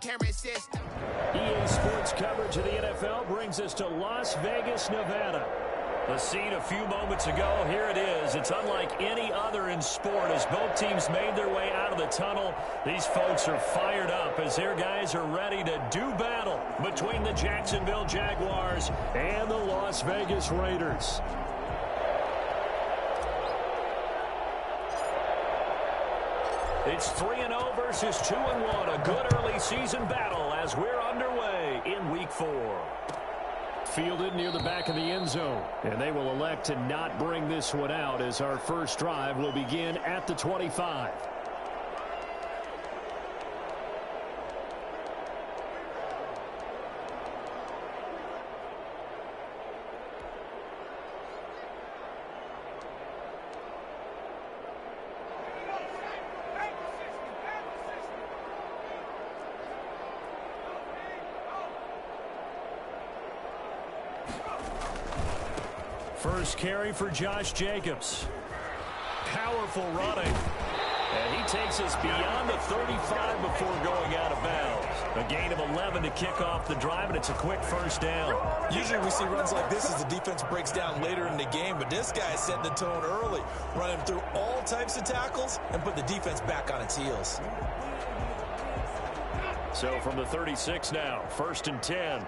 camera system. EA Sports coverage of the NFL brings us to Las Vegas, Nevada. The scene a few moments ago, here it is. It's unlike any other in sport as both teams made their way out of the tunnel. These folks are fired up as their guys are ready to do battle between the Jacksonville Jaguars and the Las Vegas Raiders. It's 3-0 versus 2-1. A good early season battle as we're underway in Week 4. Fielded near the back of the end zone. And they will elect to not bring this one out as our first drive will begin at the 25. First carry for Josh Jacobs. Powerful running. And he takes us beyond the 35 before going out of bounds. A gain of 11 to kick off the drive, and it's a quick first down. Usually we see runs like this as the defense breaks down later in the game, but this guy is setting the tone early, running through all types of tackles and put the defense back on its heels. So from the 36 now, 1st and 10.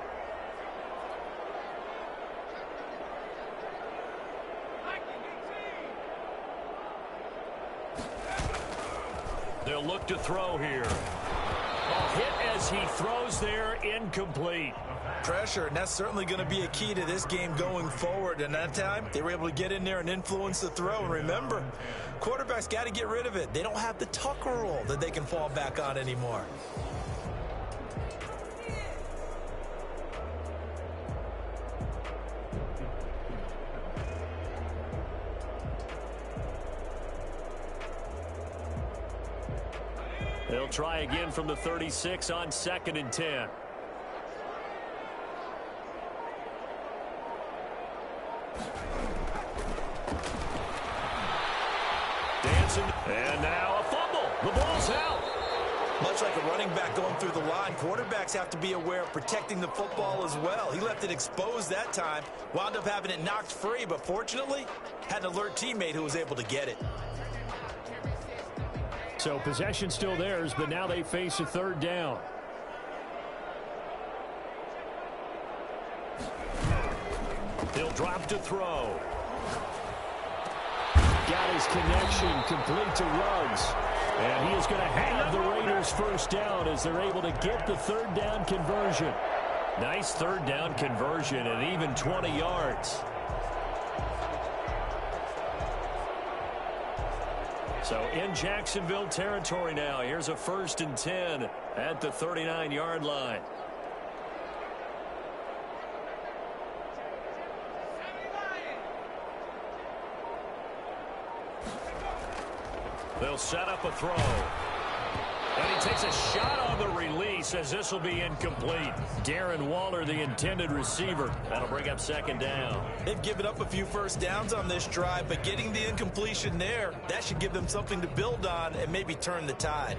They'll look to throw here. A hit as he throws there, incomplete. Pressure, and that's certainly going to be a key to this game going forward. And that time, they were able to get in there and influence the throw. And remember, quarterbacks got to get rid of it. They don't have the tucker roll that they can fall back on anymore. They'll try again from the 36 on 2nd and 10. Dancing, and now a fumble. The ball's out. Much like a running back going through the line, quarterbacks have to be aware of protecting the football as well. He left it exposed that time, wound up having it knocked free, but fortunately, had an alert teammate who was able to get it. So possession still theirs, but now they face a 3rd down. He'll drop to throw. Got his connection complete to Ruggs. And he is going to have the Raiders first down as they're able to get the 3rd down conversion. Nice 3rd down conversion and even 20 yards. So in Jacksonville territory now. Here's a 1st and 10 at the 39-yard line. They'll set up a throw. And he takes a shot on the release as this will be incomplete. Darren Waller, the intended receiver. That'll bring up 2nd down. They've given up a few first downs on this drive, but getting the incompletion there, that should give them something to build on and maybe turn the tide.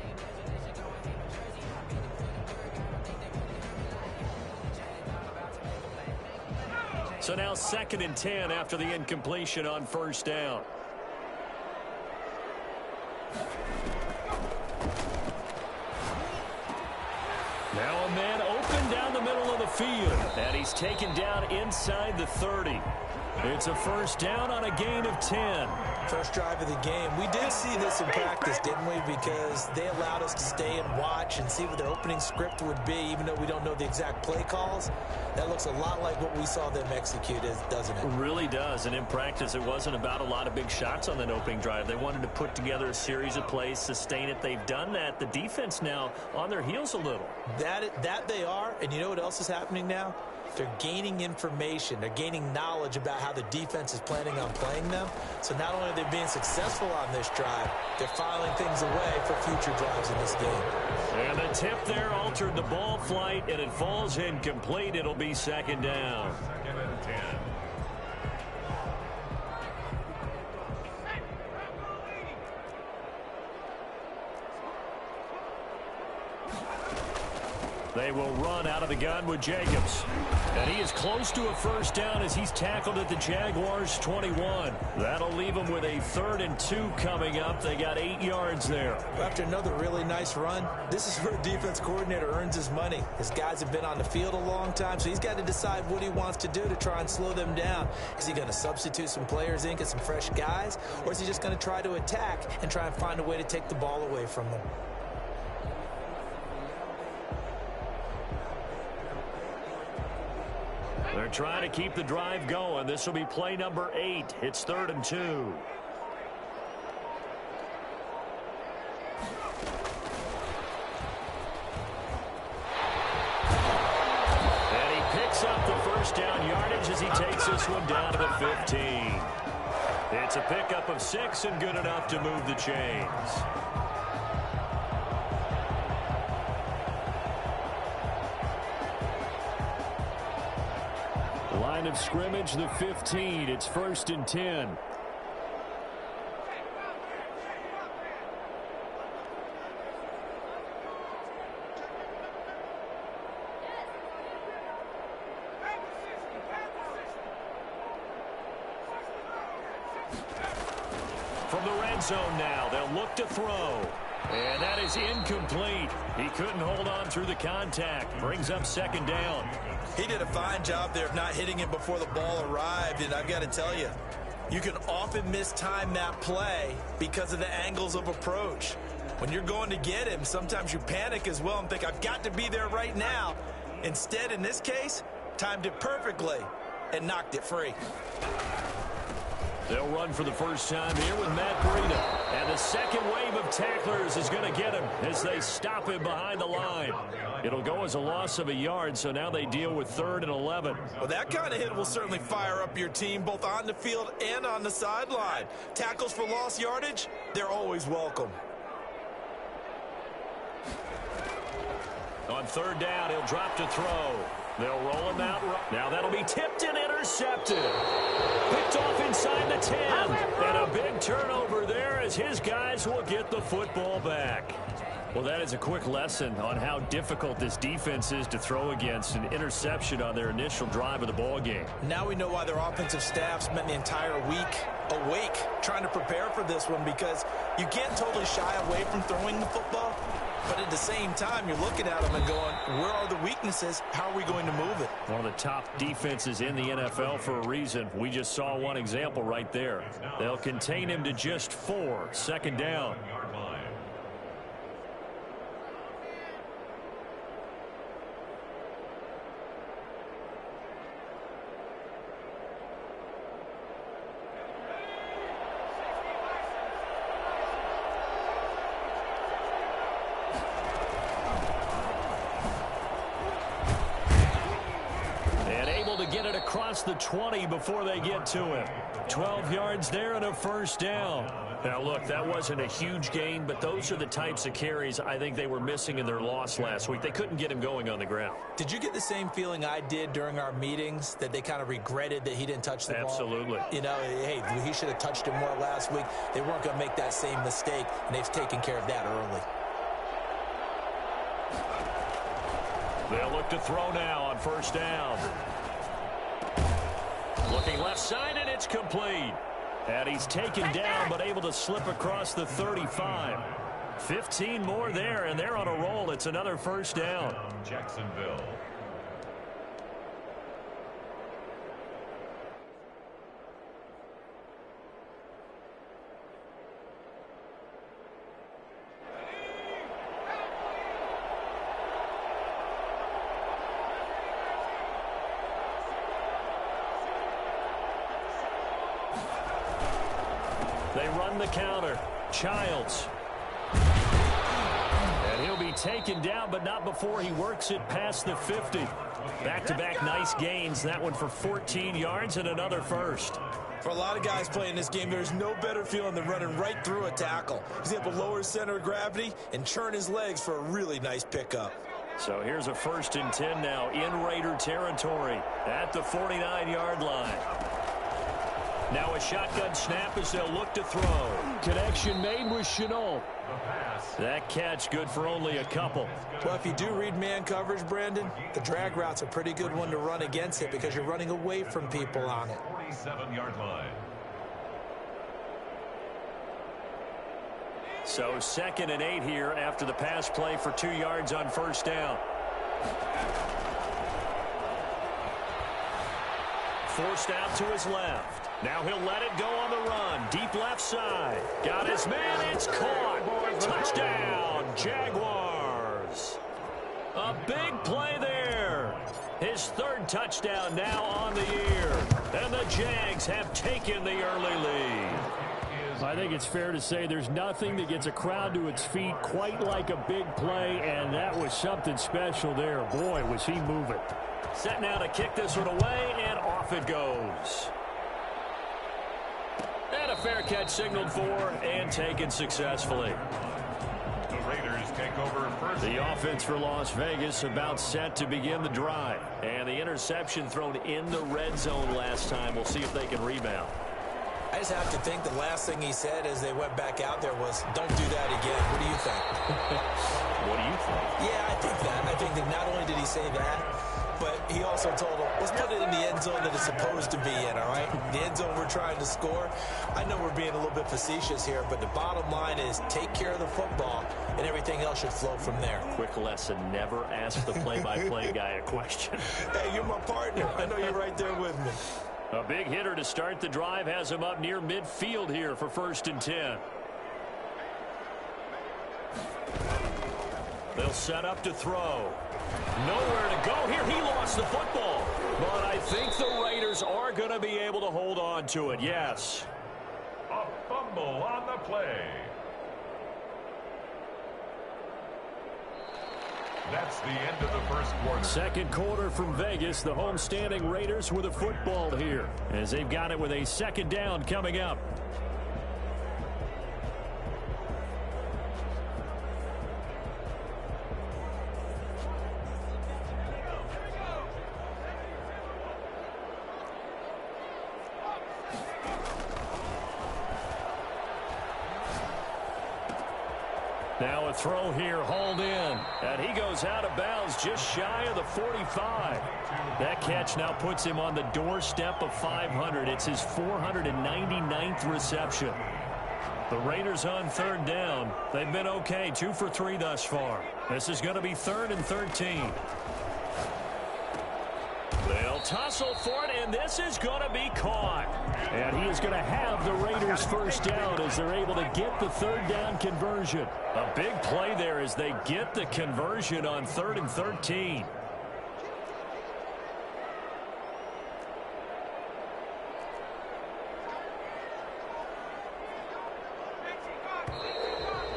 So now 2nd and 10 after the incompletion on 1st down. Now a man open down the middle of the field. And he's taken down inside the 30. It's a 1st down on a gain of 10. First drive of the game. We did see this in practice, didn't we? Because they allowed us to stay and watch and see what their opening script would be, even though we don't know the exact play calls. That looks a lot like what we saw them execute, doesn't it? It really does. And in practice, it wasn't about a lot of big shots on that opening drive. They wanted to put together a series of plays, sustain it. They've done that. The defense now on their heels a little. That they are. And you know what else is happening now? They're gaining information. They're gaining knowledge about how the defense is planning on playing them. So not only are they being successful on this drive, they're filing things away for future drives in this game. And the tip there altered the ball flight, and it falls incomplete. It'll be 2nd down. 2nd and 10. They will run out of the gun with Jacobs. And he is close to a first down as he's tackled at the Jaguars' 21. That'll leave them with a 3rd and 2 coming up. They got 8 yards there. After another really nice run, this is where a defense coordinator earns his money. His guys have been on the field a long time, so he's got to decide what he wants to do to try and slow them down. Is he going to substitute some players in, get some fresh guys, or is he just going to try to attack and try and find a way to take the ball away from them? They're trying to keep the drive going. This will be play number 8. It's 3rd and 2. And he picks up the first down yardage as he takes this one down to the 15. It's a pickup of 6 and good enough to move the chains. Line of scrimmage, the 15. It's 1st and 10. From the red zone now, they'll look to throw. And that is incomplete. He couldn't hold on through the contact. Brings up 2nd down. He did a fine job there of not hitting him before the ball arrived, and I've got to tell you, you can often mistime that play because of the angles of approach. When you're going to get him, sometimes you panic as well and think, I've got to be there right now. Instead, in this case, timed it perfectly and knocked it free. They'll run for the first time here with Matt Breida. And the second wave of tacklers is going to get him as they stop him behind the line. It'll go as a loss of a yard, so now they deal with 3rd and 11. Well, that kind of hit will certainly fire up your team both on the field and on the sideline. Tackles for lost yardage, they're always welcome. On 3rd down, he'll drop to throw. They'll roll him out. Now that'll be tipped and intercepted. Picked off inside the 10. And a big turnover there as his guys will get the football back. Well, that is a quick lesson on how difficult this defense is to throw against. An interception on their initial drive of the ball game. Now we know why their offensive staff spent the entire week awake trying to prepare for this one, because you can't totally shy away from throwing the football. But at the same time, you're looking at them and going, where are the weaknesses? How are we going to move it? One of the top defenses in the NFL for a reason. We just saw one example right there. They'll contain him to just 4. 2nd down. Get it across the 20 before they get to him. 12 yards there and a first down. Now, look, that wasn't a huge gain, but those are the types of carries I think they were missing in their loss last week. They couldn't get him going on the ground. Did you get the same feeling I did during our meetings, that they kind of regretted that he didn't touch the ball? Absolutely. You know, hey, he should have touched it more last week. They weren't going to make that same mistake, and they've taken care of that early. They'll look to throw now on first down. Looking left side, and it's complete. And he's taken down, but able to slip across the 35. 15 more there, and they're on a roll. It's another first down. Jacksonville. They run the counter. Childs. And he'll be taken down, but not before he works it past the 50. Back-to-back nice gains. That one for 14 yards and another first. For a lot of guys playing this game, there's no better feeling than running right through a tackle. He's able to lower his center of gravity and churn his legs for a really nice pickup. So here's a 1st and 10 now in Raider territory at the 49-yard line. Now a shotgun snap as they'll look to throw. Connection made with Shenault. That catch good for only a couple. Well, if you do read man coverage, Brandon, the drag route's a pretty good one to run against it because you're running away from people on it. 47-yard line. So 2nd and 8 here after the pass play for 2 yards on first down. Forced out to his left. Now he'll let it go on the run. Deep left side. Got his man. It's caught. Touchdown, Jaguars. A big play there. His 3rd touchdown now on the year. And the Jags have taken the early lead. I think it's fair to say there's nothing that gets a crowd to its feet quite like a big play, and that was something special there. Boy, was he moving. Set now to kick this one away, and off it goes. And a fair catch signaled for and taken successfully. The Raiders take over first. The offense for Las Vegas about set to begin the drive. And the interception thrown in the red zone last time. We'll see if they can rebound. I just have to think the last thing he said as they went back out there was, don't do that again. What do you think? What do you think? Yeah, I think that. I think that not only did he say that, but he also told them, let's put it in the end zone that it's supposed to be in, all right? The end zone we're trying to score. I know we're being a little bit facetious here, but the bottom line is take care of the football, and everything else should flow from there. Quick lesson, never ask the play-by-play guy a question. Hey, you're my partner. I know you're right there with me. A big hitter to start the drive has him up near midfield here for 1st and 10. They'll set up to throw. Nowhere to go here. He lost the football. But I think the Raiders are going to be able to hold on to it. Yes. A fumble on the play. That's the end of the first quarter. 2nd quarter from Vegas. The homestanding Raiders with a football here as they've got it with a 2nd down coming up. Now a throw here, hauled in. And he goes out of bounds just shy of the 45. That catch now puts him on the doorstep of 500. It's his 499th reception. The Raiders on 3rd down. They've been okay, 2 for 3 thus far. This is going to be 3rd and 13. They'll tussle for it, and this is going to be caught. And he is going to have the Raiders 1st down as they're able to get the 3rd down conversion. A big play there as they get the conversion on 3rd and 13.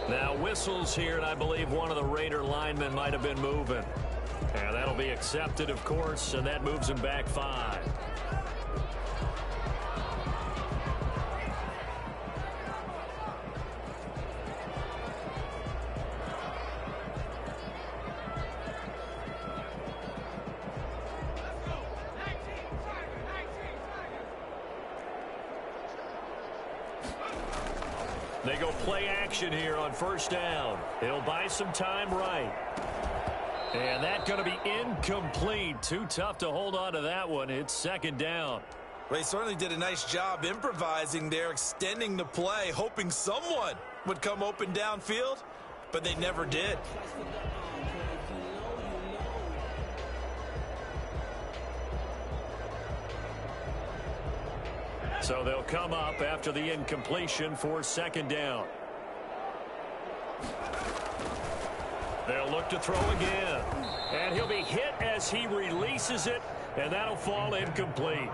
Now whistles here, and I believe one of the Raider linemen might have been moving. And that'll be accepted, of course, and that moves him back 5. They go play action here on 1st down. It'll buy some time right. And that's going to be incomplete. Too tough to hold on to that one. It's 2nd down. They certainly did a nice job improvising there, extending the play, hoping someone would come open downfield, but they never did. So they'll come up after the incompletion for 2nd down. They'll look to throw again. And he'll be hit as he releases it, and that'll fall incomplete.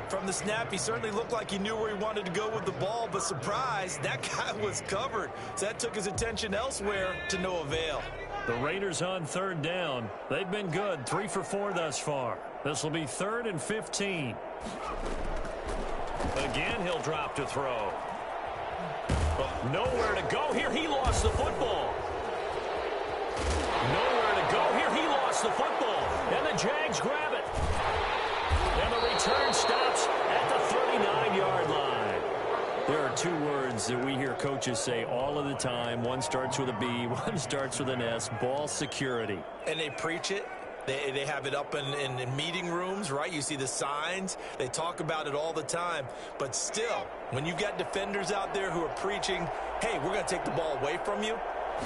From the snap, he certainly looked like he knew where he wanted to go with the ball, but surprise, that guy was covered. So that took his attention elsewhere to no avail. The Raiders on 3rd down. They've been good, 3 for 4 thus far. This will be 3rd and 15. Again, he'll drop to throw. Nowhere to go here. He lost the football. Nowhere to go here. He lost the football. And the Jags grab it. And the return stops at the 39-yard line. There are two words that we hear coaches say all of the time. One starts with a B, one starts with an S, ball security. And they preach it. They have it up in meeting rooms, right? You see the signs. They talk about it all the time. But still, when you've got defenders out there who are preaching, hey, we're going to take the ball away from you,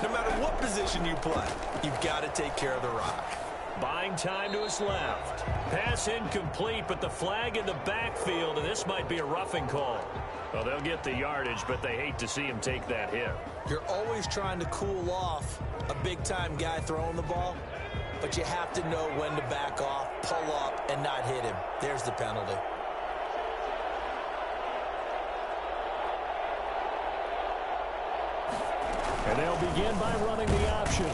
no matter what position you play, you've got to take care of the rock. Buying time to his left. Pass incomplete, but the flag in the backfield, and this might be a roughing call. Well, they'll get the yardage, but they hate to see him take that hit. You're always trying to cool off a big-time guy throwing the ball, but you have to know when to back off, pull up, and not hit him. There's the penalty. And they'll begin by running the option.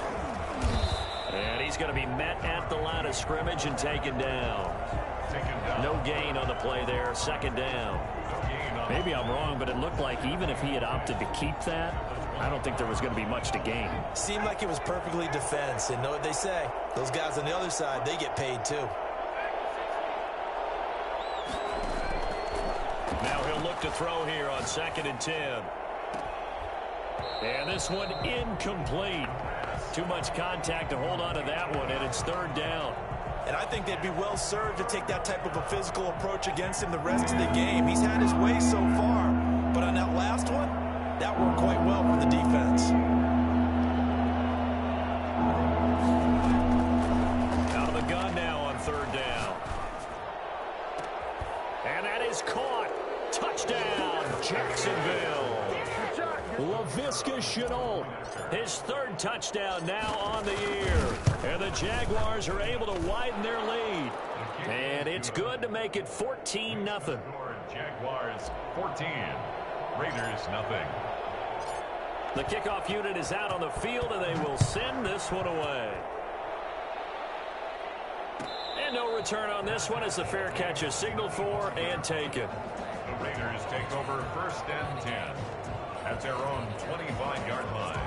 And he's going to be met at the line of scrimmage and taken down. No gain on the play there. Second down. Maybe I'm wrong, but it looked like even if he had opted to keep that, I don't think there was going to be much to gain. Seemed like it was perfectly defense. And know what they say? Those guys on the other side, they get paid too. Now he'll look to throw here on 2nd and 10. And this one incomplete. Too much contact to hold on to that one, and it's 3rd down. And I think they'd be well served to take that type of a physical approach against him the rest of the game. He's had his way so far, but on that last one, that worked quite well for the defense. Out of the gun now on 3rd down. And that is caught. Touchdown, Jacksonville. Laviska Shenault, his 3rd touchdown now on the year. And the Jaguars are able to widen their lead. And it's good to make it 14-0. Jaguars 14, Raiders nothing. The kickoff unit is out on the field, and they will send this one away. And no return on this one as the fair catch is signaled for and taken. The Raiders take over 1st and 10 at their own 25-yard line.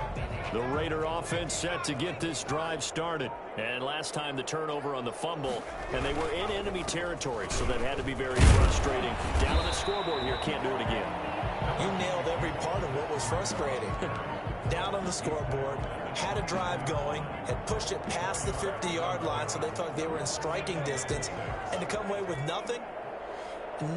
The Raider offense set to get this drive started. And last time the turnover on the fumble, and they were in enemy territory, so that had to be very frustrating. Down on the scoreboard here, can't do it again. You nailed every part of what was frustrating. Down on the scoreboard, had a drive going, had pushed it past the 50-yard line, so they felt they were in striking distance, and to come away with nothing,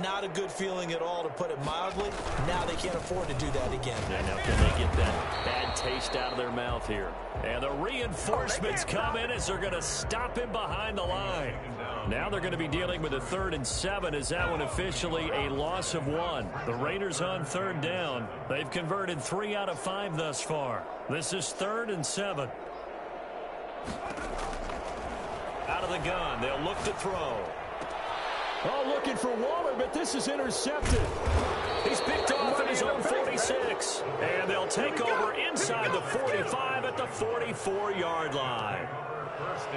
not a good feeling at all, to put it mildly. Now they can't afford to do that again. Yeah, now can they get that bad taste out of their mouth here? And the reinforcements come in as they're going to stop him behind the line. Now they're going to be dealing with a 3rd and 7 as that one officially a loss of 1. The Raiders on 3rd down. They've converted 3 out of 5 thus far. This is 3rd and 7. Out of the gun, they'll look to throw. Oh, looking for Waller, but this is intercepted. He's picked off at his own 46. And they'll take over inside the 45 at the 44-yard line.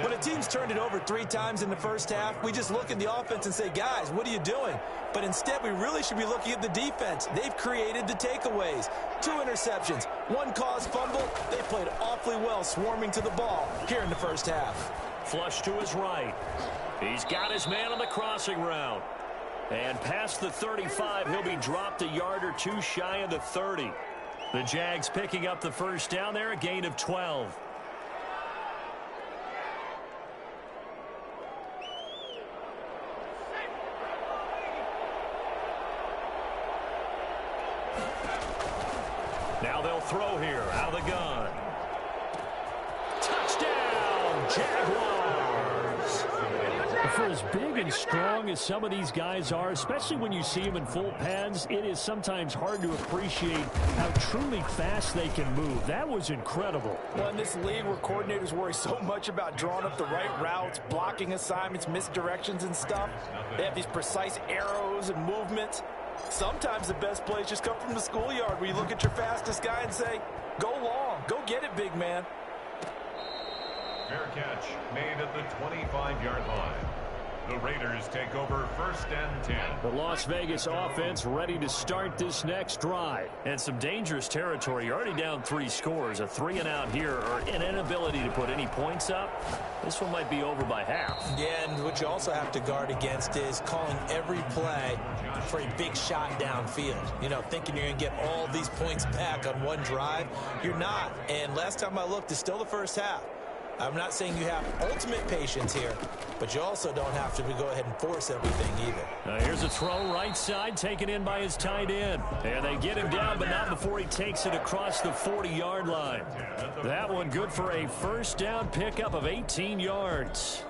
When a team's turned it over 3 times in the first half, we just look at the offense and say, guys, what are you doing? But instead, we really should be looking at the defense. They've created the takeaways. 2 interceptions, 1 caused fumble. They played awfully well swarming to the ball here in the first half. Flush to his right. He's got his man on the crossing route. And past the 35, he'll be dropped a yard or 2 shy of the 30. The Jags picking up the first down there, a gain of 12. Now they'll throw here out of the gun. Touchdown, Jaguars! For as big and strong as some of these guys are, especially when you see them in full pads, it is sometimes hard to appreciate how truly fast they can move. That was incredible. Well, in this league where coordinators worry so much about drawing up the right routes, blocking assignments, misdirections and stuff, they have these precise arrows and movements. Sometimes the best plays just come from the schoolyard where you look at your fastest guy and say, go long, go get it, big man. Fair catch made at the 25-yard line. The Raiders take over 1st and 10. The Las Vegas offense ready to start this next drive. And some dangerous territory. You're already down 3 scores. A 3-and-out here or an inability to put any points up. This one might be over by half. Yeah, and what you also have to guard against is calling every play for a big shot downfield. You know, thinking you're going to get all these points back on one drive. You're not. And last time I looked, it's still the first half. I'm not saying you have ultimate patience here, but you also don't have to go ahead and force everything either. Now here's a throw right side, taken in by his tight end. And they get him down, but not before he takes it across the 40-yard line. That one good for a first down pickup of 18 yards.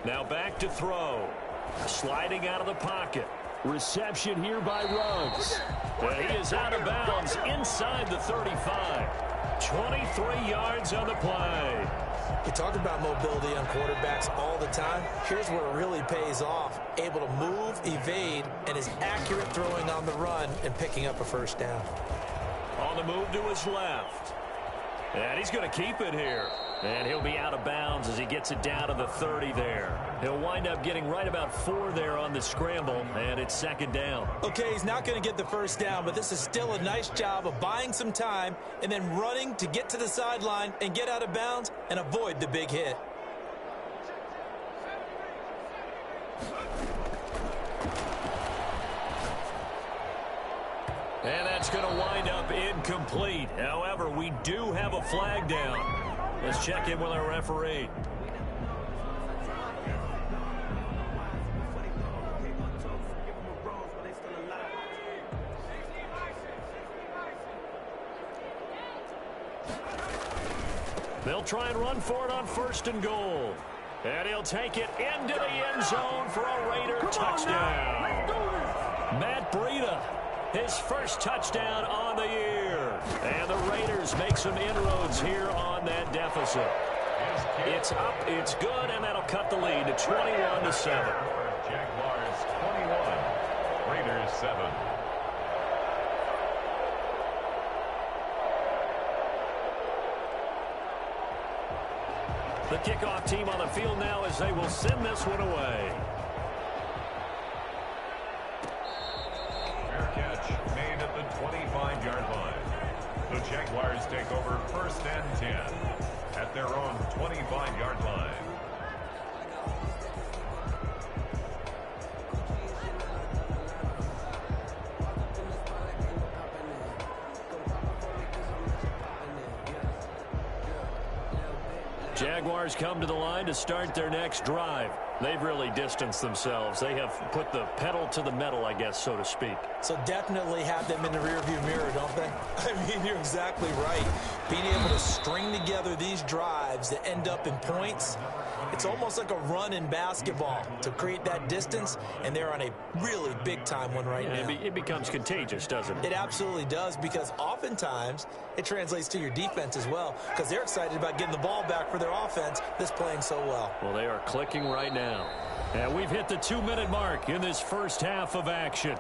Now back to throw. Sliding out of the pocket. Reception here by Ruggs. He is out of bounds inside the 35. 23 yards on the play. You talk about mobility on quarterbacks all the time. Here's where it really pays off. Able to move, evade, and is accurate throwing on the run and picking up a first down. On the move to his left. And he's going to keep it here. And he'll be out of bounds as he gets it down to the 30 there. He'll wind up getting right about 4 there on the scramble, and it's 2nd down. Okay, he's not going to get the first down, but this is still a nice job of buying some time and then running to get to the sideline and get out of bounds and avoid the big hit. And that's going to wind up incomplete. However, we do have a flag down. Let's check in with our referee. They'll try and run for it on 1st and goal. And he'll take it into the end zone for a Raider touchdown. Matt Breida, his first touchdown on the year. And the Raiders make some inroads here on that deficit. It's up, it's good, and that'll cut the lead to 21-7. Jaguars 21, Raiders 7. The kickoff team on the field now as they will send this one away. Fair catch made at the 25-yard line. The Jaguars take over 1st and 10 at their own 25-yard line. Jaguars come to the line to start their next drive. They've really distanced themselves. They have put the pedal to the metal, I guess, so to speak. So definitely have them in the rearview mirror, don't they? I mean, you're exactly right. Being able to string together these drives that end up in points, it's almost like a run in basketball to create that distance, and they're on a really big-time one right now. It becomes contagious, doesn't it? It absolutely does, because oftentimes it translates to your defense as well, because they're excited about getting the ball back for their offense that's playing so well. Well, they are clicking right now. And we've hit the 2-minute mark in this first half of action.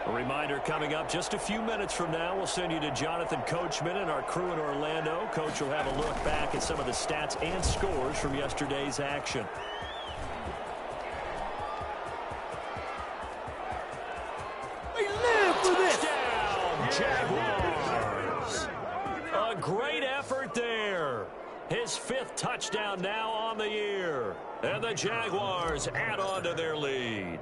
A reminder coming up just a few minutes from now, we'll send you to Jonathan Coachman and our crew in Orlando. Coach will have a look back at some of the stats and scores from yesterday's action. They live for this. Touchdown, Jaguars. A great effort there. His 5th touchdown now on the year. And the Jaguars add on to their lead.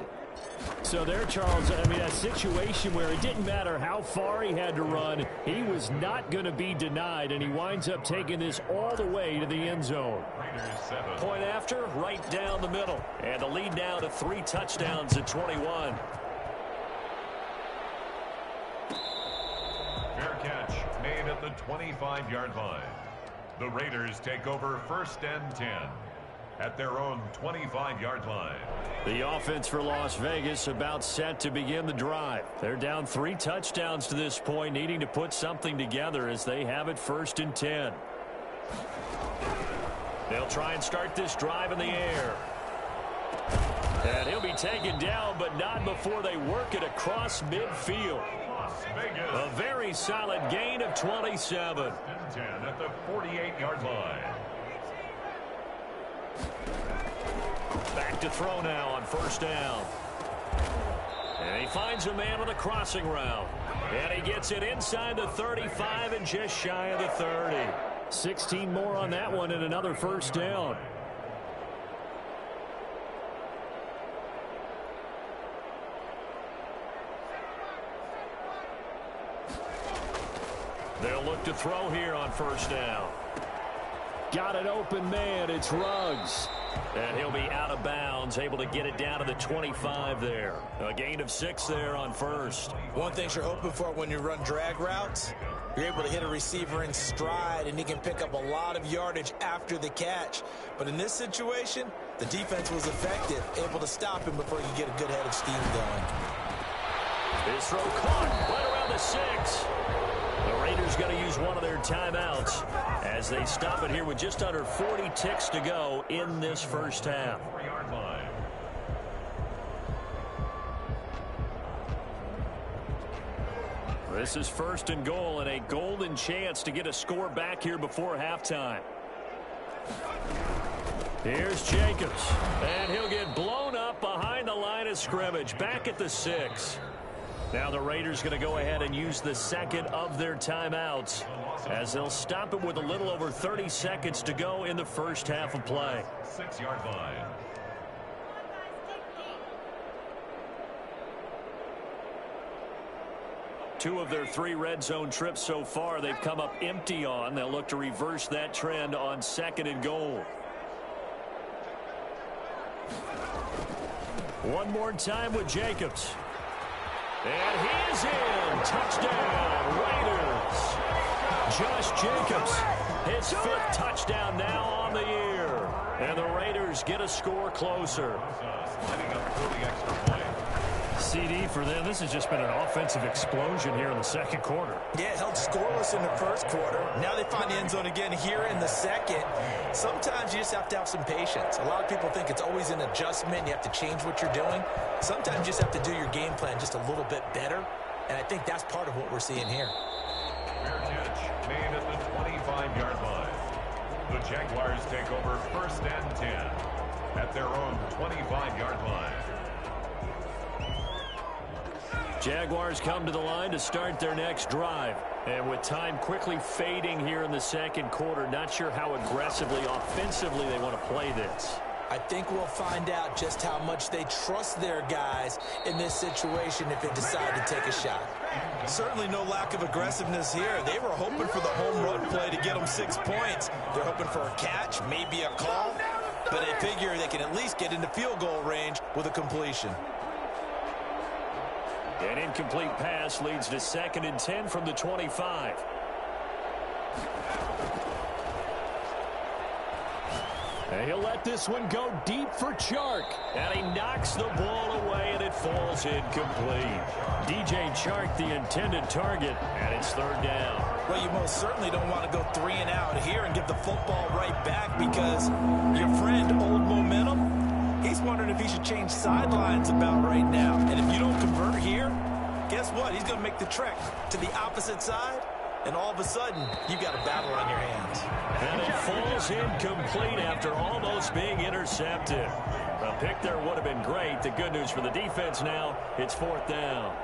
So there, Charles, I mean, a situation where it didn't matter how far he had to run, he was not going to be denied, and he winds up taking this all the way to the end zone. Point after, right down the middle. And the lead now to 3 touchdowns at 21. Fair catch made at the 25-yard line. The Raiders take over 1st and 10 at their own 25-yard line. The offense for Las Vegas about set to begin the drive. They're down 3 touchdowns to this point, needing to put something together as they have it 1st and 10. They'll try and start this drive in the air. And he'll be taken down, but not before they work it across midfield. A very solid gain of 27. 10 at the 48-yard line. Back to throw now on 1st down. And he finds a man on the crossing route. And he gets it inside the 35 and just shy of the 30. 16 more on that one and another 1st down. They'll look to throw here on 1st down. Got an open man. It's Ruggs. And he'll be out of bounds, able to get it down to the 25 there. A gain of 6 there on 1st. One thing you're hoping for when you run drag routes, you're able to hit a receiver in stride, and he can pick up a lot of yardage after the catch. But in this situation, the defense was effective, able to stop him before you get a good head of steam going. His throw caught right around the 6. The Raiders going to use one of their timeouts as they stop it here with just under 40 ticks to go in this 1st half. This is 1st and goal and a golden chance to get a score back here before halftime. Here's Jacobs, and he'll get blown up behind the line of scrimmage, back at the 6. Now the Raiders going to go ahead and use the 2nd of their timeouts as they'll stop it with a little over 30 seconds to go in the 1st half of play. 6-yard line. Two of their 3 red zone trips so far they've come up empty on. They'll look to reverse that trend on 2nd and goal. One more time with Jacobs. And he is in. Touchdown, Raiders. Josh Jacobs, his 5th touchdown now on the year. And the Raiders get a score closer. Lining up for the extra point. CD for them. This has just been an offensive explosion here in the 2nd quarter. Yeah, held scoreless in the 1st quarter. Now they find the end zone again here in the 2nd. Sometimes you just have to have some patience. A lot of people think it's always an adjustment. You have to change what you're doing. Sometimes you just have to do your game plan just a little bit better. And I think that's part of what we're seeing here. Fair catch made at the 25-yard line. The Jaguars take over 1st and 10 at their own 25-yard line. Jaguars come to the line to start their next drive. And with time quickly fading here in the 2nd quarter, not sure how aggressively, offensively they want to play this. I think we'll find out just how much they trust their guys in this situation if they decide to take a shot. Certainly no lack of aggressiveness here. They were hoping for the home run play to get them 6 points. They're hoping for a catch, maybe a call, but they figure they can at least get into field goal range with a completion. An incomplete pass leads to 2nd and 10 from the 25. And he'll let this one go deep for Chark. And he knocks the ball away, and it falls incomplete. DJ Chark, the intended target, and it's 3rd down. Well, you most certainly don't want to go 3 and out here and give the football right back because your friend, Old Momentum, he's wondering if he should change sidelines about right now. And if you don't convert here, guess what? He's going to make the trek to the opposite side, and all of a sudden, you've got a battle on your hands. And it falls incomplete after almost being intercepted. A pick there would have been great. The good news for the defense now, it's 4th down.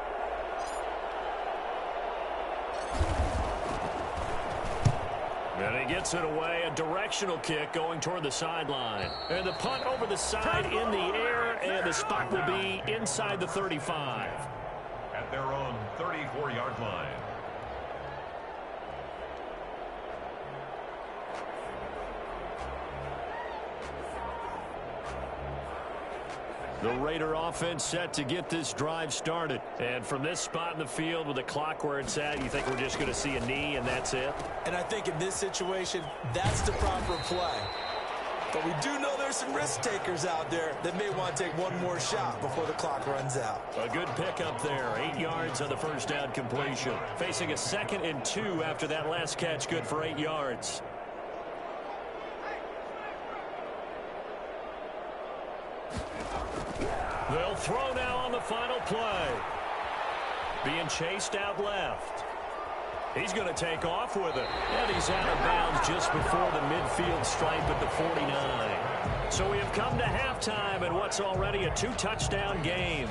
And he gets it away, a directional kick going toward the sideline. And the punt over the side in the air, and the spot will be inside the 35. At their own 34-yard line. The Raider offense set to get this drive started. And from this spot in the field with the clock where it's at, you think we're just going to see a knee and that's it? And I think in this situation, that's the proper play. But we do know there's some risk takers out there that may want to take one more shot before the clock runs out. A good pickup there. 8 yards on the first down completion. Facing a 2nd and 2 after that last catch, good for 8 yards. They'll throw now on the final play. Being chased out left. He's going to take off with it. And he's out of bounds just before the midfield stripe at the 49. So we have come to halftime in what's already a 2-touchdown game.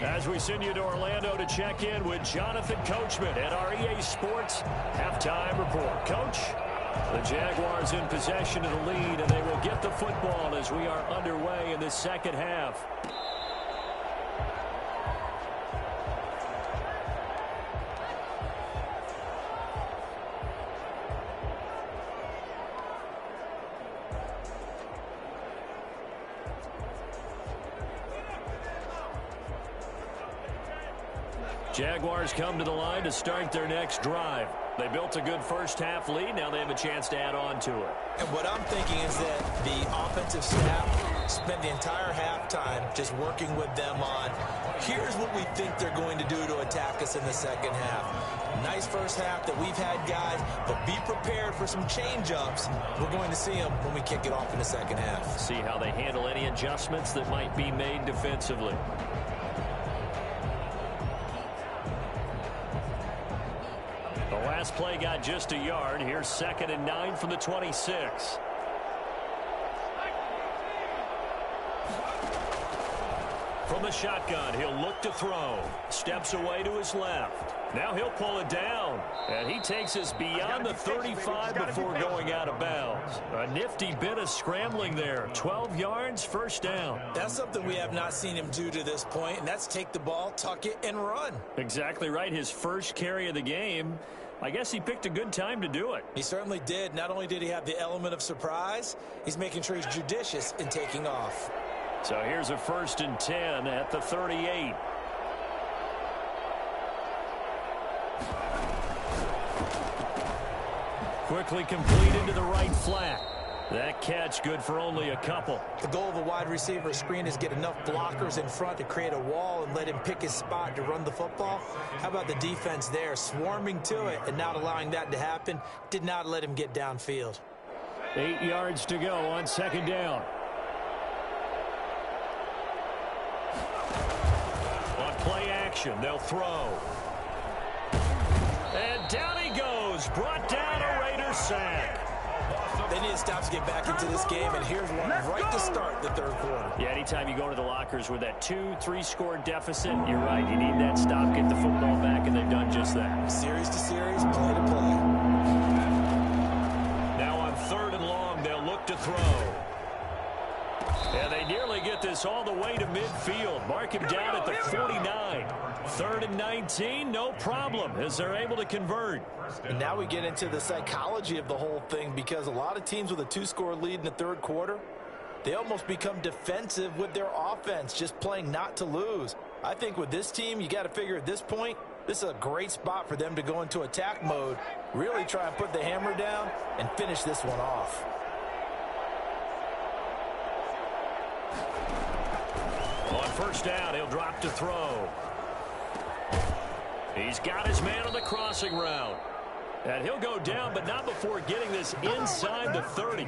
As we send you to Orlando to check in with Jonathan Coachman at our EA Sports Halftime Report. Coach, the Jaguars in possession of the lead, and they will get the football as we are underway in the second half. Jaguars come to the line to start their next drive. They built a good first-half lead. Now they have a chance to add on to it. And what I'm thinking is that the offensive staff spent the entire halftime just working with them on, here's what we think they're going to do to attack us in the second half. Nice first half that we've had, guys, but be prepared for some change-ups. We're going to see them when we kick it off in the second half. See how they handle any adjustments that might be made defensively. The last play got just a yard. Here's 2nd and 9 from the 26. From the shotgun, he'll look to throw. Steps away to his left. Now he'll pull it down. And he takes us beyond the 35 before going out of bounds. A nifty bit of scrambling there. 12 yards, first down. That's something we have not seen him do to this point, and that's take the ball, tuck it, and run. Exactly right. His first carry of the game. I guess he picked a good time to do it. He certainly did. Not only did he have the element of surprise, he's making sure he's judicious in taking off. So here's a 1st and 10 at the 38. Quickly complete into the right flat. That catch good for only a couple. The goal of a wide receiver screen is get enough blockers in front to create a wall and let him pick his spot to run the football. How about the defense there, swarming to it and not allowing that to happen? Did not let him get downfield. 8 yards to go on 2nd down. On play action, they'll throw. And down he goes. Brought down a Raiders sack. They need to stop to get back into this game, and here's one right to start the third quarter. Yeah, anytime you go to the lockers with that 2-3 score deficit, you're right. You need that stop, get the football back, and they've done just that. Series to series, play to play. Now on 3rd and long, they'll look to throw. And they nearly get this all the way to midfield. Mark him down at the 49. 3rd and 19, no problem, as they're able to convert. And now we get into the psychology of the whole thing, because a lot of teams with a 2-score lead in the third quarter, they almost become defensive with their offense, just playing not to lose. I think with this team, you got to figure at this point, this is a great spot for them to go into attack mode, really try and put the hammer down and finish this one off. On 1st down, he'll drop to throw. He's got his man on the crossing route. And he'll go down, but not before getting this inside the 30.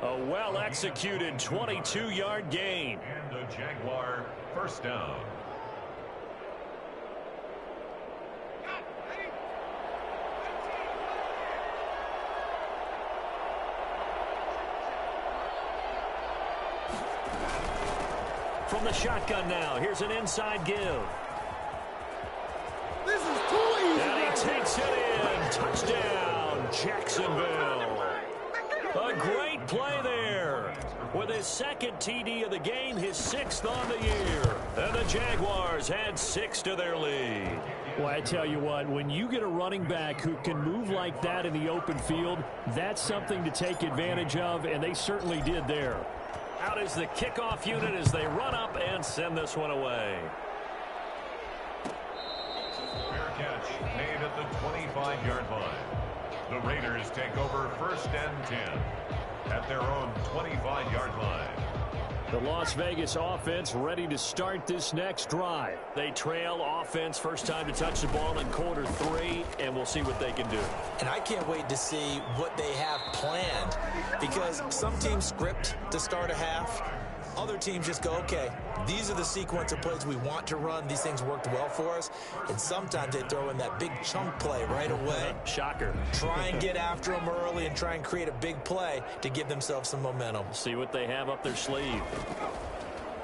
A well-executed 22-yard gain. And the Jaguar first down. From the shotgun now, here's an inside give. This is too easy. And he takes it in. Touchdown, Jacksonville. A great play there. With his 2nd TD of the game, his 6th on the year. And the Jaguars had 6 to their lead. Well, I tell you what, when you get a running back who can move like that in the open field, that's something to take advantage of, and they certainly did there. Out is the kickoff unit as they run up and send this one away. Fair catch made at the 25-yard line. The Raiders take over 1st and 10. at their own 25-yard line. The Las Vegas offense ready to start this next drive. They trail offense first time to touch the ball in quarter 3, and we'll see what they can do. And I can't wait to see what they have planned, because some teams script to start a half. Other teams just go, okay, these are the sequence of plays we want to run. These things worked well for us. And sometimes they throw in that big chunk play right away. Shocker. Try and get after them early and try and create a big play to give themselves some momentum. See what they have up their sleeve.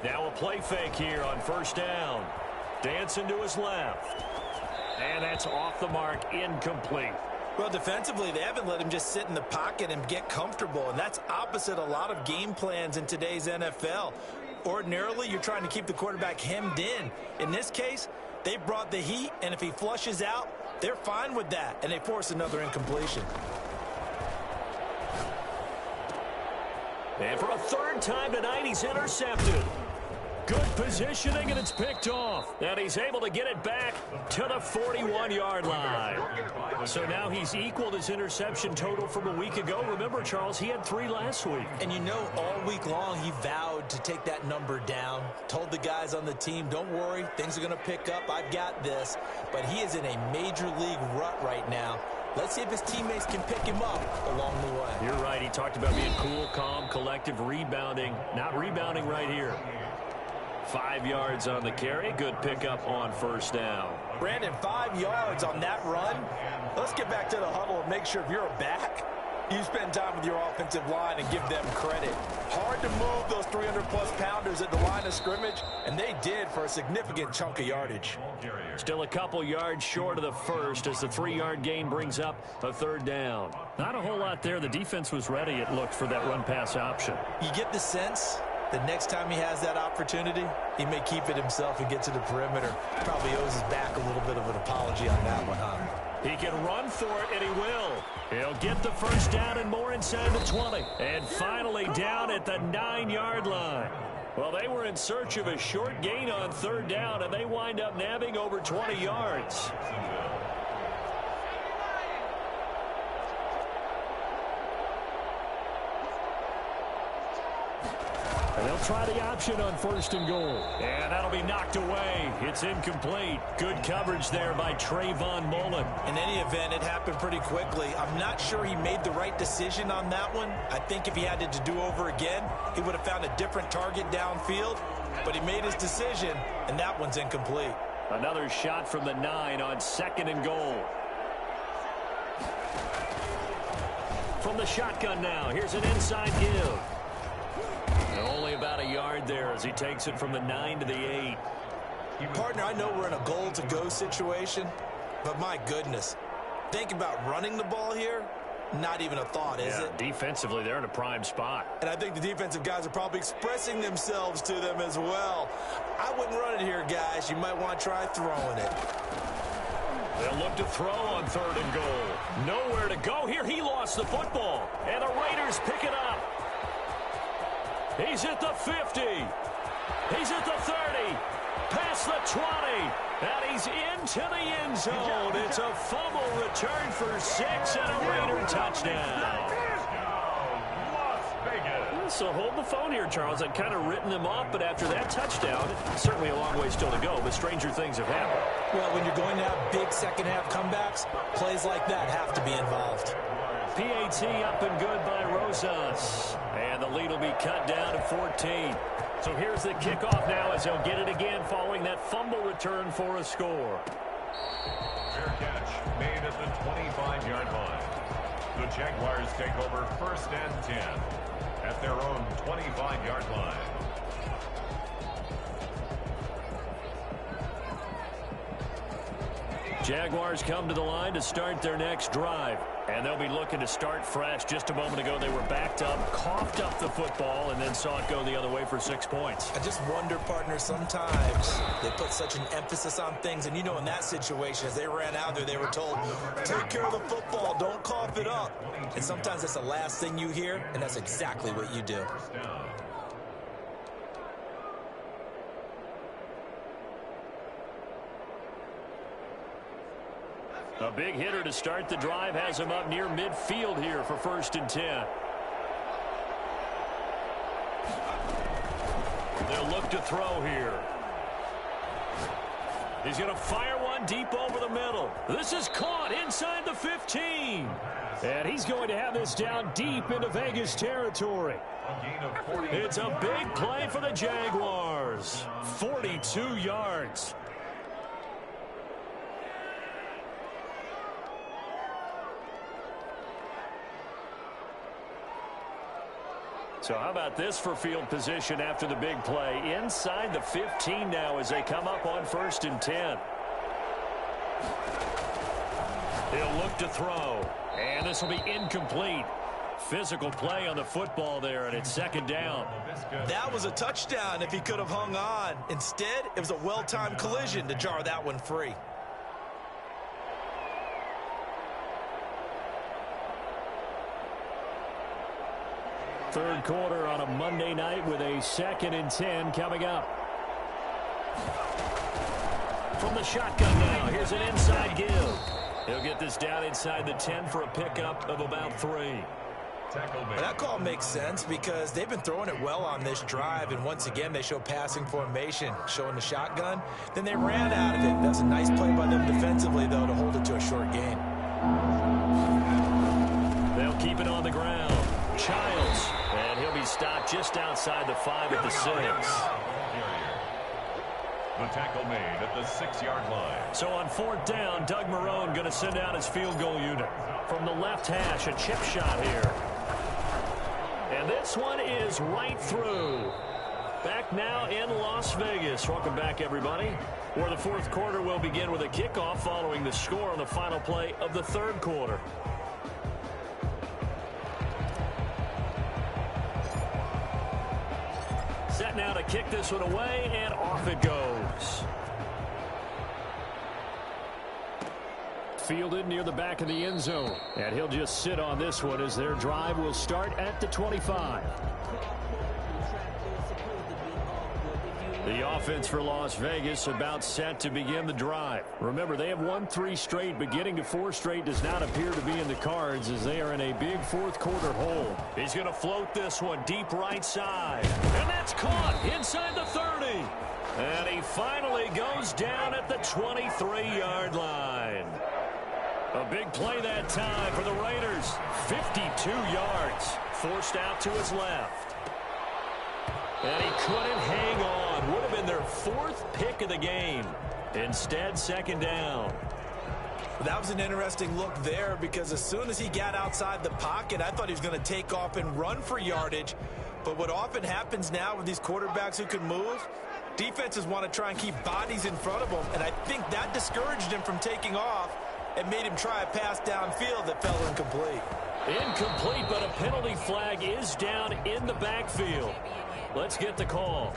Now a play fake here on first down. Dancing to his left. And that's off the mark, incomplete. Well, defensively, they haven't let him just sit in the pocket and get comfortable, and that's opposite a lot of game plans in today's NFL. Ordinarily, you're trying to keep the quarterback hemmed in. In this case, they brought the heat, and if he flushes out, they're fine with that, and they force another incompletion. And for a third time tonight, he's intercepted. Good positioning, and it's picked off. And he's able to get it back to the 41-yard line. So now he's equaled his interception total from a week ago. Remember, Charles, he had 3 last week. And you know, all week long, he vowed to take that number down. Told the guys on the team, don't worry, things are going to pick up. I've got this. But he is in a major league rut right now. Let's see if his teammates can pick him up along the way. You're right. He talked about being cool, calm, collective, rebounding. Not rebounding right here. 5 yards on the carry. Good pickup on first down. Brandon, 5 yards on that run. Let's get back to the huddle and make sure if you're a back, you spend time with your offensive line and give them credit. Hard to move those 300-plus pounders at the line of scrimmage, and they did for a significant chunk of yardage. Still a couple yards short of the first as the 3-yard gain brings up a third down. Not a whole lot there. The defense was ready, it looked, for that run-pass option. You get the sense the next time he has that opportunity, he may keep it himself and get to the perimeter. Probably owes his back a little bit of an apology on that one, huh? He can run for it, and he will. He'll get the first down and more inside the 20. And finally down at the 9-yard line. Well, they were in search of a short gain on third down, and they wind up nabbing over 20 yards. And they'll try the option on first and goal. And that'll be knocked away. It's incomplete. Good coverage there by Trayvon Mullen. In any event, it happened pretty quickly. I'm not sure he made the right decision on that one. I think if he had it to do over again, he would have found a different target downfield. But he made his decision, and that one's incomplete. Another shot from the 9 on second and goal. From the shotgun now, here's an inside give. Only about a yard there as he takes it from the 9 to the 8. Partner, I know we're in a goal-to-go situation, but my goodness, think about running the ball here. Not even a thought, is it? Defensively, they're in a prime spot. And I think the defensive guys are probably expressing themselves to them as well. I wouldn't run it here, guys. You might want to try throwing it. They'll look to throw on third and goal. Nowhere to go here. He lost the football, and the Raiders pick it up. He's at the 50. He's at the 30. Past the 20. And he's into the end zone. It's a fumble return for 6 and a Raider touchdown. So hold the phone here, Charles. I'd kind of written them off, but after that touchdown, certainly a long way still to go, but stranger things have happened. Well, when you're going to have big second-half comebacks, plays like that have to be involved. PAT up and good by Rosas. And the lead will be cut down to 14. So here's the kickoff now as they'll get it again following that fumble return for a score. Fair catch made at the 25-yard line. The Jaguars take over first and 10 at their own 25-yard line. Jaguars come to the line to start their next drive. And they'll be looking to start fresh. Just a moment ago, they were backed up, coughed up the football, and then saw it go the other way for 6 points. I just wonder, partner, sometimes they put such an emphasis on things. And, you know, in that situation, as they ran out there, they were told, take care of the football, don't cough it up. And sometimes that's the last thing you hear, and that's exactly what you do. A big hitter to start the drive has him up near midfield here for first and 10. They'll look to throw here. He's going to fire one deep over the middle. This is caught inside the 15. And he's going to have this down deep into Vegas territory. It's a big play for the Jaguars. 42 yards. So how about this for field position after the big play? Inside the 15 now as they come up on 1st and 10. He'll look to throw. And this will be incomplete. Physical play on the football there, and it's 2nd down. That was a touchdown if he could have hung on. Instead, it was a well-timed collision to jar that one free. Third quarter on a Monday night with a 2nd and 10 coming up. From the shotgun now, here's an inside give. He'll get this down inside the 10 for a pickup of about 3. Well, that call makes sense because they've been throwing it well on this drive, and once again they show passing formation, showing the shotgun. Then they ran out of it. That's a nice play by them defensively, though, to hold it to a short gain. They'll keep it on the ground. Childs, and he'll be stopped just outside the 5 at the 6. The tackle made at the 6-yard line. So on 4th down, Doug Marrone going to send out his field goal unit. From the left hash, a chip shot here. And this one is right through. Back now in Las Vegas. Welcome back, everybody. Where the 4th quarter will begin with a kickoff following the score on the final play of the 3rd quarter. Set now to kick this one away, and off it goes. Fielded near the back of the end zone. And he'll just sit on this one as their drive will start at the 25. The offense for Las Vegas about set to begin the drive. Remember, they have won 3 straight, but getting to 4 straight does not appear to be in the cards as they are in a big 4th quarter hole. He's going to float this one deep right side. And that's caught inside the 30. And he finally goes down at the 23-yard line. A big play that time for the Raiders. 52 yards. Forced out to his left. And he couldn't hang on. Would have been their 4th pick of the game. Instead, 2nd down. That was an interesting look there because as soon as he got outside the pocket, I thought he was going to take off and run for yardage. But what often happens now with these quarterbacks who can move, defenses want to try and keep bodies in front of them. And I think that discouraged him from taking off and made him try a pass downfield that fell incomplete. Incomplete, but a penalty flag is down in the backfield. Let's get the call.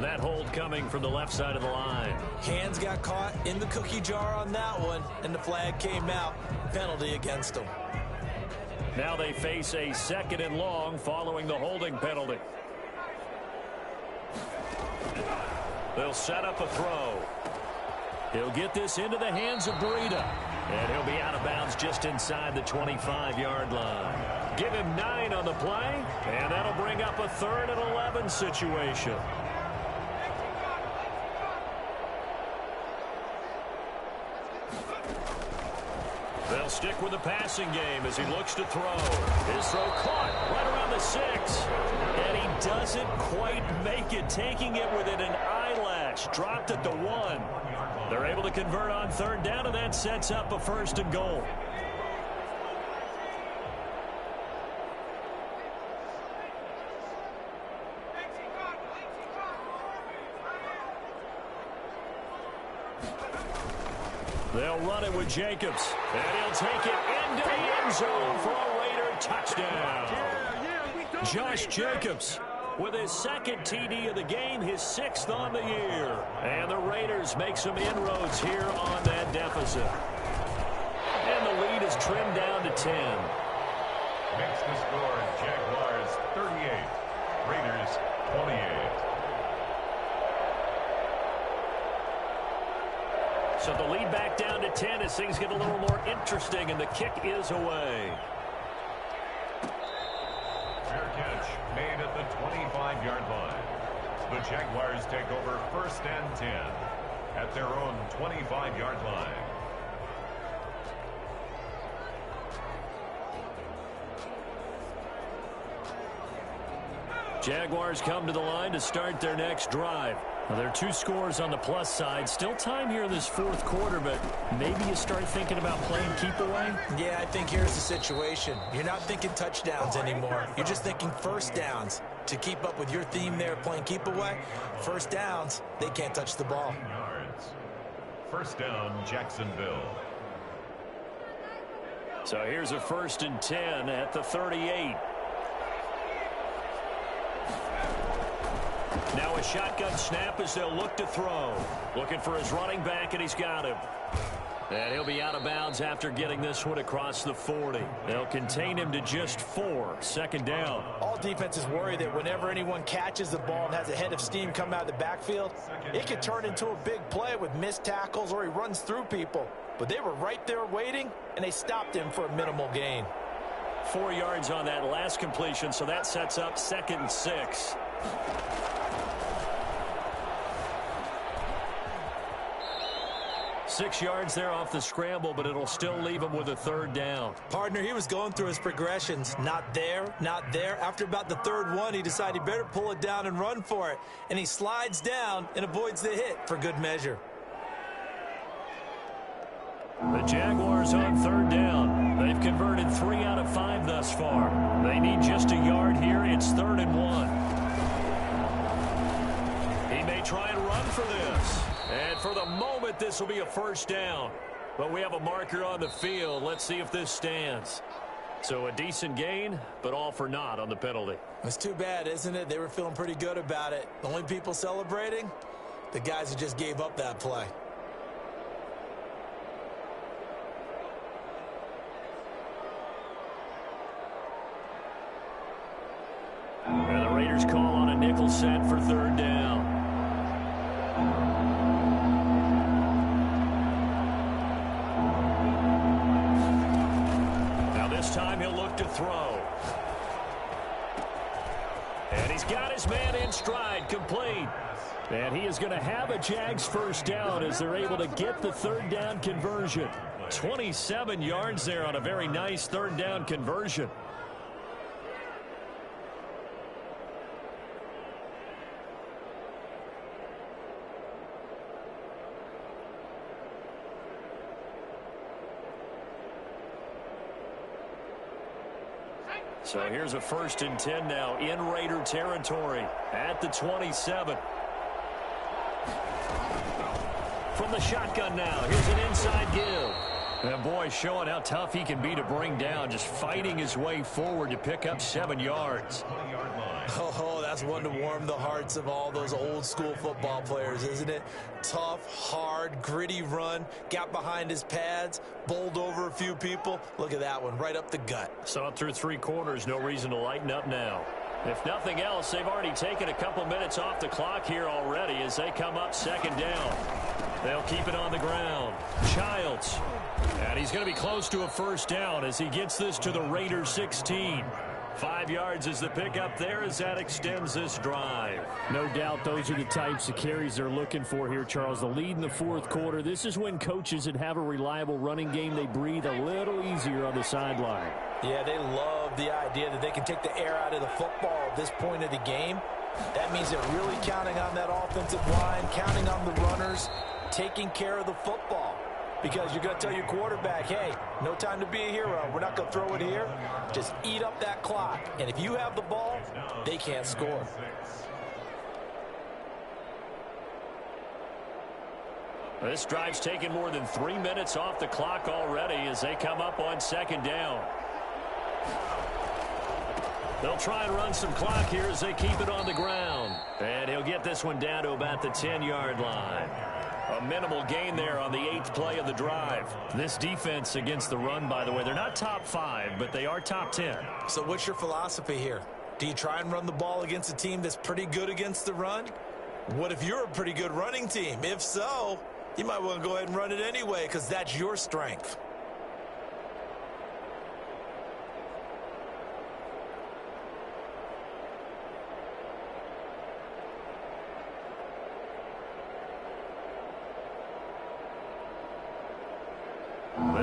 That hold coming from the left side of the line. Hands got caught in the cookie jar on that one, and the flag came out. Penalty against them. Now they face a 2nd and long following the holding penalty. They'll set up a throw. He'll get this into the hands of Breida. And he'll be out of bounds just inside the 25-yard line. Give him 9 on the play, and that'll bring up a 3rd and 11 situation. They'll stick with the passing game as he looks to throw. His throw caught right around the 6. And he doesn't quite make it, taking it within an eyelash. Dropped at the 1. They're able to convert on 3rd down, and that sets up a 1st and goal. They'll run it with Jacobs, and he'll take it into the end zone for a Raider touchdown. Josh Jacobs with his 2nd TD of the game, his 6th on the year. And the Raiders make some inroads here on that deficit. And the lead is trimmed down to 10. Makes the score Jaguars 38, Raiders 28. So the lead back down to 10 as things get a little more interesting, and the kick is away. Fair catch made at the 25-yard line. The Jaguars take over 1st and 10 at their own 25-yard line. Jaguars come to the line to start their next drive. Now, there are 2 scores on the plus side. Still time here in this 4th quarter, but maybe you start thinking about playing keep away? Yeah, I think here's the situation. You're not thinking touchdowns anymore. You're just thinking first downs. To keep up with your theme there playing keep away, first downs, they can't touch the ball. Yards. 1st down, Jacksonville. So here's a 1st and 10 at the 38. Now a shotgun snap as they'll look to throw. Looking for his running back, and he's got him. And he'll be out of bounds after getting this one across the 40. They'll contain him to just 4. 2nd down. All defenses worry that whenever anyone catches the ball and has a head of steam come out of the backfield, it could turn into a big play with missed tackles or he runs through people. But they were right there waiting, and they stopped him for a minimal gain. 4 yards on that last completion, so that sets up 2nd and 6. Six yards there off the scramble, but it'll still leave him with a 3rd down. Partner, he was going through his progressions. Not there, not there. After about the 3rd one, he decided he better pull it down and run for it. And he slides down and avoids the hit for good measure. The Jaguars on 3rd down. They've converted 3 out of 5 thus far. They need just a yard here. It's 3rd and 1. He may try and run for this. And for the moment, this will be a 1st down. But we have a marker on the field. Let's see if this stands. So a decent gain, but all for naught on the penalty. It's too bad, isn't it? They were feeling pretty good about it. The only people celebrating? The guys who just gave up that play. And the Raiders call on a nickel set for 3rd down. Now this time he'll look to throw. And he's got his man in stride, complete. And he is going to have a Jags 1st down as they're able to get the 3rd down conversion. 27 yards there on a very nice 3rd down conversion. So here's a 1st and 10 now in Raider territory at the 27. From the shotgun now, here's an inside give. And boy, showing how tough he can be to bring down, just fighting his way forward to pick up 7 yards. Oh, that's one to warm the hearts of all those old school football players, isn't it? Tough, hard, gritty run, got behind his pads, bowled over a few people. Look at that one, right up the gut. Saw it through 3 quarters, no reason to lighten up now. If nothing else, they've already taken a couple minutes off the clock here already as they come up 2nd down. They'll keep it on the ground. Childs. And he's going to be close to a 1st down as he gets this to the Raiders 16. 5 yards is the pickup there as that extends this drive. No doubt those are the types of carries they're looking for here, Charles. The lead in the 4th quarter. This is when coaches that have a reliable running game, they breathe a little easier on the sideline. Yeah, they love the idea that they can take the air out of the football at this point of the game. That means they're really counting on that offensive line, counting on the runners, taking care of the football. Because you're going to tell your quarterback, hey, no time to be a hero. We're not going to throw it here. Just eat up that clock. And if you have the ball, they can't score. This drive's taken more than 3 minutes off the clock already as they come up on 2nd down. They'll try and run some clock here as they keep it on the ground. And he'll get this one down to about the 10-yard line. A minimal gain there on the 8th play of the drive. This defense against the run, by the way, they're not top 5, but they are top 10. So what's your philosophy here? Do you try and run the ball against a team that's pretty good against the run? What if you're a pretty good running team? If so, you might want to go ahead and run it anyway because that's your strength.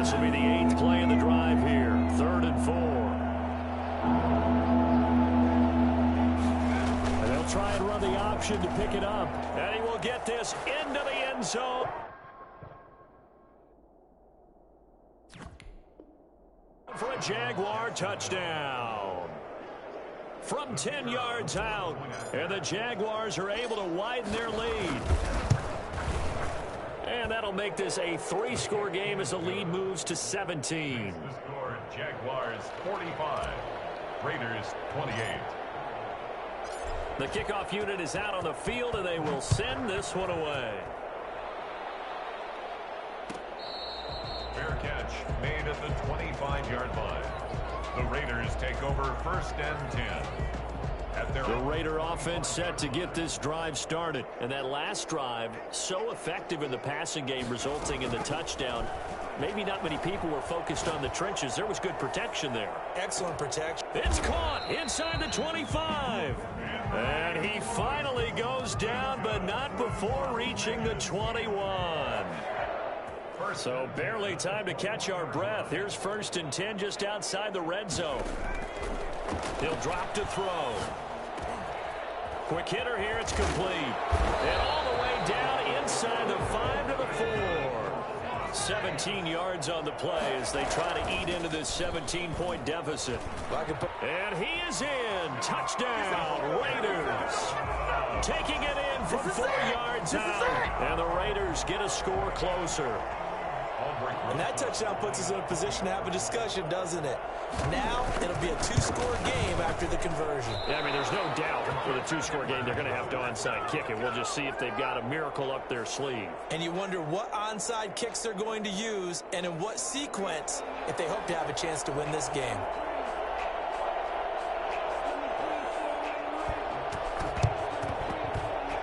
This will be the 8th play in the drive here. 3rd and 4. And they'll try and run the option to pick it up. And he will get this into the end zone. For a Jaguar touchdown. From 10 yards out. And the Jaguars are able to widen their lead. And that'll make this a 3-score game as the lead moves to 17. The score, Jaguars 45, Raiders 28. The kickoff unit is out on the field, and they will send this one away. Fair catch made at the 25-yard line. The Raiders take over 1st and 10. The Raider offense set to get this drive started. And that last drive, so effective in the passing game, resulting in the touchdown. Maybe not many people were focused on the trenches. There was good protection there. Excellent protection. It's caught inside the 25. And he finally goes down, but not before reaching the 21. So barely time to catch our breath. Here's 1st and 10 just outside the red zone. He'll drop to throw. Quick hitter here. It's complete. And all the way down inside the 5 to the 4. 17 yards on the play as they try to eat into this 17-point deficit. And he is in. Touchdown, Raiders. Taking it in from 4 yards out. And the Raiders get a score closer. And that touchdown puts us in a position to have a discussion, doesn't it? Now it'll be a 2-score game after the conversion. Yeah, I mean, there's no doubt for the 2-score game they're going to have to onside kick it. We'll just see if they've got a miracle up their sleeve. And you wonder what onside kicks they're going to use and in what sequence if they hope to have a chance to win this game.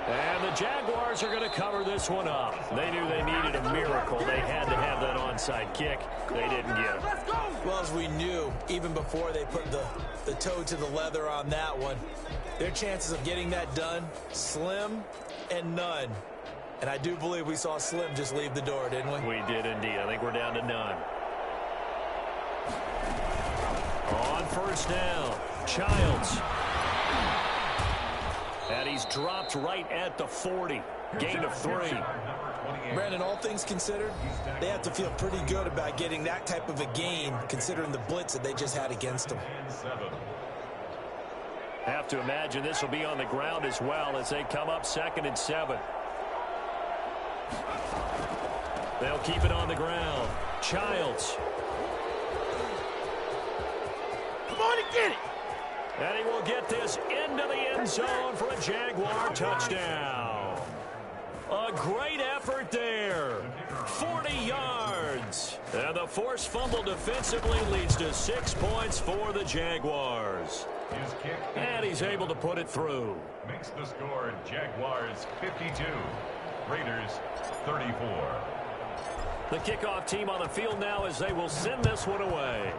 And the Jaguars are going to cover this one up. They knew they needed a miracle. They had to have that onside kick. They didn't get it. Well, as we knew, even before they put the toe to the leather on that one, their chances of getting that done, slim and none. And I do believe we saw Slim just leave the door, didn't we? We did indeed. I think we're down to none. On 1st down, Childs. And he's dropped right at the 40. Gain of 3. Brandon, all things considered, they have to feel pretty good about getting that type of a gain, considering the blitz that they just had against them. Have to imagine this will be on the ground as well as they come up 2nd and 7. They'll keep it on the ground. Childs. Come on and get it. And he will get this into the end zone for a Jaguar touchdown. A great effort there. 40 yards. And the forced fumble defensively leads to 6 points for the Jaguars. And he's able to put it through. Makes the score Jaguars 52, Raiders 34. The kickoff team on the field now as they will send this one away.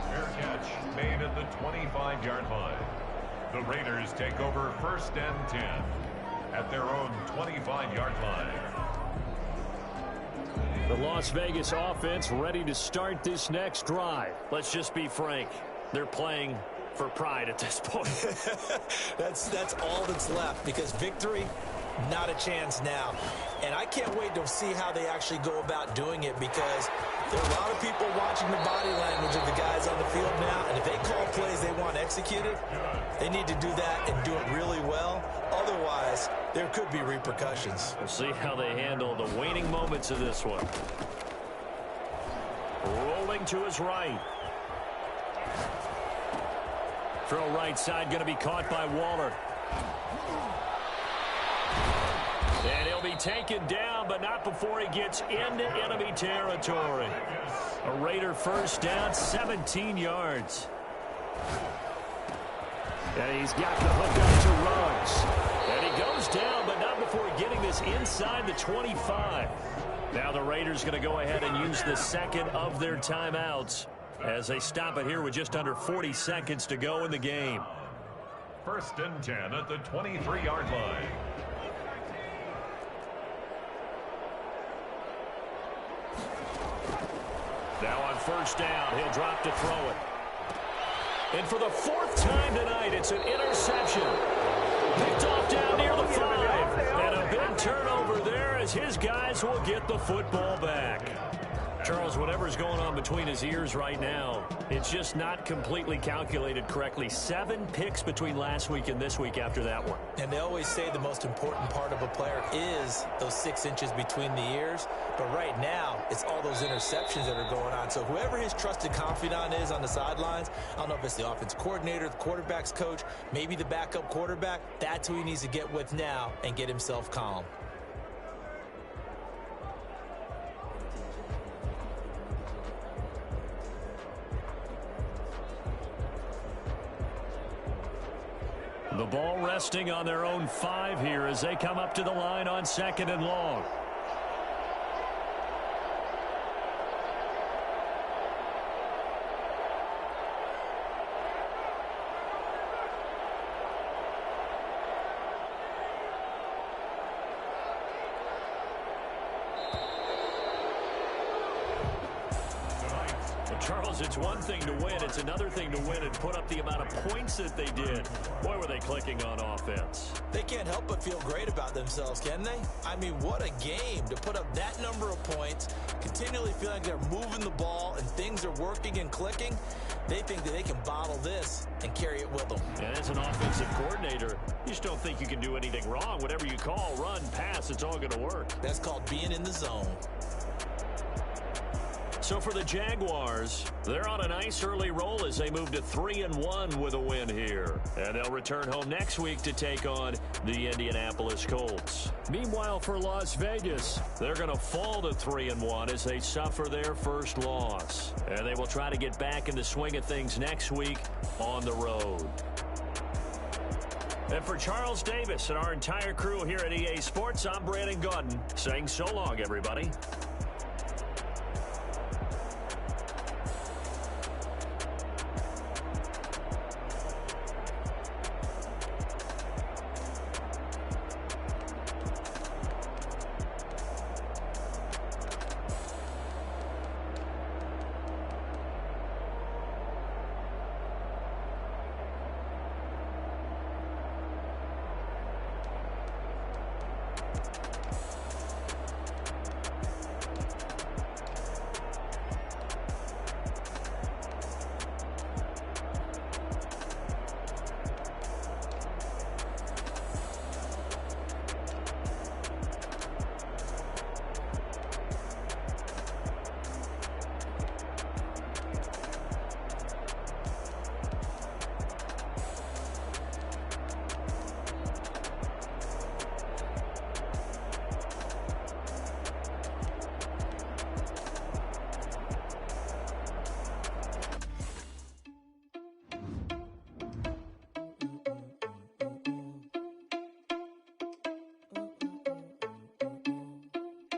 Fair catch made at the 25-yard line. The Raiders take over 1st and 10 at their own 25-yard line. The Las Vegas offense ready to start this next drive. Let's just be frank. They're playing for pride at this point. That's all that's left, because victory, not a chance now. And I can't wait to see how they actually go about doing it, because there are a lot of people watching the body language of the guys on the field now, and if they call plays they want executed, they need to do that and do it really well. Otherwise, there could be repercussions. We'll see how they handle the waning moments of this one. Rolling to his right. Throw right side going to be caught by Waller. And he'll be taken down, but not before he gets into enemy territory. A Raider first down, 17 yards. And he's got the hook up to Ruggs. And he goes down, but not before getting this inside the 25. Now the Raiders going to go ahead and use the second of their timeouts as they stop it here with just under 40 seconds to go in the game. 1st and 10 at the 23-yard line. Now on first down, he'll drop to throw it. And for the fourth time tonight, it's an interception. Picked off down near the 5. And a big turnover there as his guys will get the football back. Charles, whatever's going on between his ears right now, it's just not completely calculated correctly. 7 picks between last week and this week after that one. And they always say the most important part of a player is those 6 inches between the ears. But right now, it's all those interceptions that are going on. So whoever his trusted confidant is on the sidelines, I don't know if it's the offense coordinator, the quarterback's coach, maybe the backup quarterback, that's who he needs to get with now and get himself calm. The ball resting on their own 5 here as they come up to the line on 2nd and long. Charles, it's one thing to win. It's another thing to win and put up the amount of points that they did. Boy, were they clicking on offense. They can't help but feel great about themselves, can they? I mean, what a game to put up that number of points, continually feeling like they're moving the ball and things are working and clicking. They think that they can bottle this and carry it with them. And as an offensive coordinator, you just don't think you can do anything wrong. Whatever you call, run, pass, it's all going to work. That's called being in the zone. So for the Jaguars, they're on a nice early roll as they move to 3-1 with a win here. And they'll return home next week to take on the Indianapolis Colts. Meanwhile, for Las Vegas, they're going to fall to 3-1 as they suffer their first loss. And they will try to get back in the swing of things next week on the road. And for Charles Davis and our entire crew here at EA Sports, I'm Brandon Gaudin saying so long, everybody.